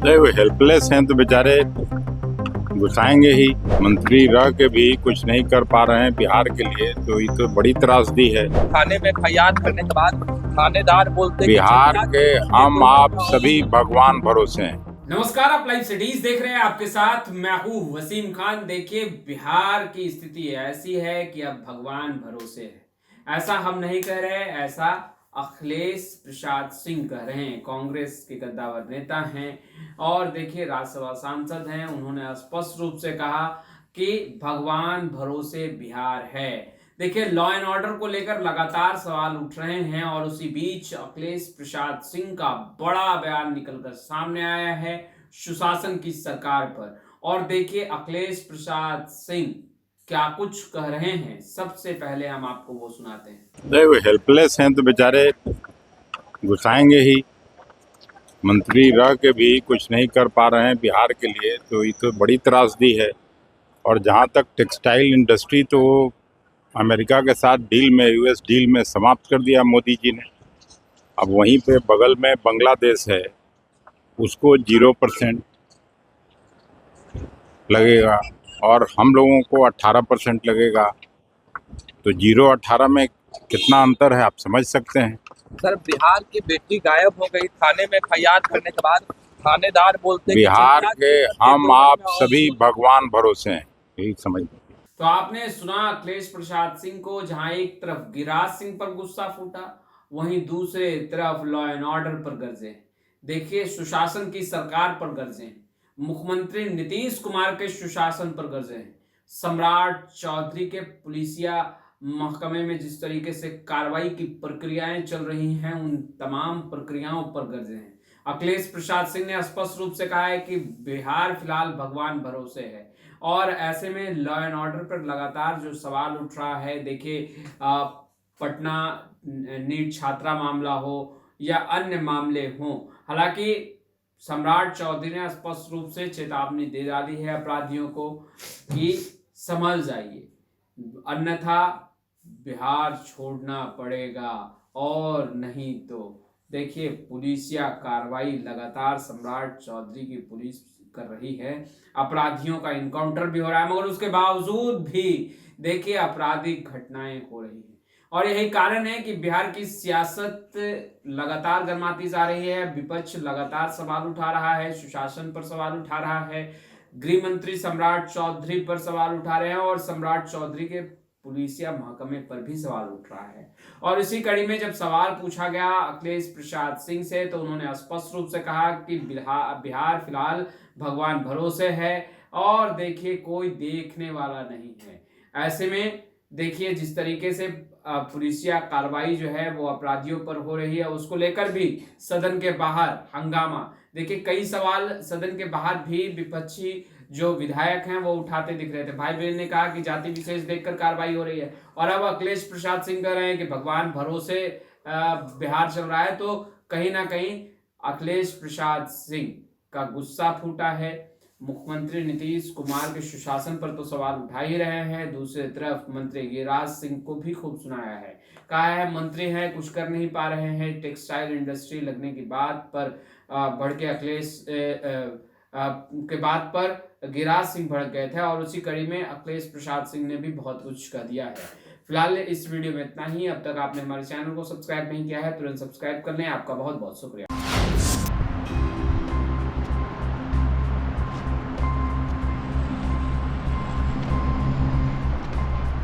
नहीं, वो हेल्पलेस हैं तो बेचारे घुसाएंगे ही। मंत्री रह के भी कुछ नहीं कर पा रहे हैं बिहार के लिए, तो ये तो बड़ी त्रासदी है। थाने में फरियाद करने के बाद थानेदार बोलते बिहार के हम आप सभी भगवान भरोसे हैं। नमस्कार, आप लाइव सिटीज देख रहे हैं। आपके साथ मैं हूं वसीम खान। देखिए, बिहार की स्थिति ऐसी है कि अब भगवान भरोसे है। ऐसा हम नहीं कह रहे, ऐसा अखिलेश प्रसाद सिंह कह रहे हैं। कांग्रेस के कद्दावर नेता हैं और देखिए राज्यसभा सांसद हैं। उन्होंने स्पष्ट रूप से कहा कि भगवान भरोसे बिहार है। देखिए, लॉ एंड ऑर्डर को लेकर लगातार सवाल उठ रहे हैं और उसी बीच अखिलेश प्रसाद सिंह का बड़ा बयान निकलकर सामने आया है सुशासन की सरकार पर। और देखिए अखिलेश प्रसाद सिंह क्या कुछ कह रहे हैं, सबसे पहले हम आपको वो सुनाते हैं। नहीं, वो हेल्पलेस हैं तो बेचारे घुसाएंगे ही। मंत्री रह के भी कुछ नहीं कर पा रहे हैं बिहार के लिए, तो ये तो बड़ी त्रासदी है। और जहाँ तक टेक्सटाइल इंडस्ट्री, तो अमेरिका के साथ डील में, यूएस डील में समाप्त कर दिया मोदी जी ने। अब वहीं पे बगल में बांग्लादेश है, उसको 0% लगेगा और हम लोगों को 18% लगेगा। तो 0-18 में कितना अंतर है, आप समझ सकते हैं। सर, बिहार की बेटी गायब हो गई, थाने में फरियाद करने के बाद थानेदार बोलते बिहार के हम आप सभी भगवान भरोसे हैं, यही समझ। तो आपने सुना अखिलेश प्रसाद सिंह को, जहां एक तरफ गिरिराज सिंह पर गुस्सा फूटा, वहीं दूसरे तरफ लॉ एंड ऑर्डर पर गरजे। देखिए, सुशासन की सरकार पर गरजे, मुख्यमंत्री नीतीश कुमार के सुशासन पर गरजे, सम्राट चौधरी के पुलिसिया महकमे में जिस तरीके से कार्रवाई की प्रक्रियाएं चल रही हैं, उन तमाम प्रक्रियाओं पर गरजे हैं। अखिलेश प्रसाद सिंह ने स्पष्ट रूप से कहा है कि बिहार फिलहाल भगवान भरोसे है। और ऐसे में लॉ एंड ऑर्डर पर लगातार जो सवाल उठ रहा है, देखिए पटना नीट छात्रा मामला हो या अन्य मामले हों, हालांकि सम्राट चौधरी ने स्पष्ट रूप से चेतावनी दे डाली है अपराधियों को कि संभल जाइए, अन्यथा बिहार छोड़ना पड़ेगा। और नहीं तो देखिए, पुलिसिया कार्रवाई लगातार सम्राट चौधरी की पुलिस कर रही है। अपराधियों का इनकाउंटर भी हो रहा है, मगर उसके बावजूद भी देखिए आपराधिक घटनाएं हो रही हैं। और यही कारण है कि बिहार की सियासत लगातार गर्माती जा रही है। विपक्ष लगातार सवाल उठा रहा है, सुशासन पर सवाल उठा रहा है, गृह मंत्री सम्राट चौधरी पर सवाल उठा रहे हैं और सम्राट चौधरी के पुलिसिया महकमे पर भी सवाल उठ रहा है। और इसी कड़ी में जब सवाल पूछा गया अखिलेश प्रसाद सिंह से, तो उन्होंने स्पष्ट रूप से कहा कि बिहार फिलहाल भगवान भरोसे है और देखिए कोई देखने वाला नहीं है। ऐसे में देखिए जिस तरीके से पुलिसिया कार्रवाई जो है वो अपराधियों पर हो रही है, उसको लेकर भी सदन के बाहर हंगामा। देखिए, कई सवाल सदन के बाहर भी विपक्षी जो विधायक हैं वो उठाते दिख रहे थे। भाई बहन ने कहा कि जाति विशेष देखकर कार्रवाई हो रही है, और अब अखिलेश प्रसाद सिंह कह रहे हैं कि भगवान भरोसे बिहार चल रहा है। तो कहीं ना कहीं अखिलेश प्रसाद सिंह का गुस्सा फूटा है। मुख्यमंत्री नीतीश कुमार के सुशासन पर तो सवाल उठा ही रहे हैं, दूसरी तरफ मंत्री गिरिराज सिंह को भी खूब सुनाया है। कहा है मंत्री हैं, कुछ कर नहीं पा रहे हैं। टेक्सटाइल इंडस्ट्री लगने की बात पर बढ़ के अखिलेश के बात पर गिरिराज सिंह भड़क गए थे, और उसी कड़ी में अखिलेश प्रसाद सिंह ने भी बहुत कुछ कह दिया है। फिलहाल इस वीडियो में इतना ही। अब तक आपने हमारे चैनल को सब्सक्राइब नहीं किया है, तुरंत सब्सक्राइब कर लें। आपका बहुत बहुत शुक्रिया।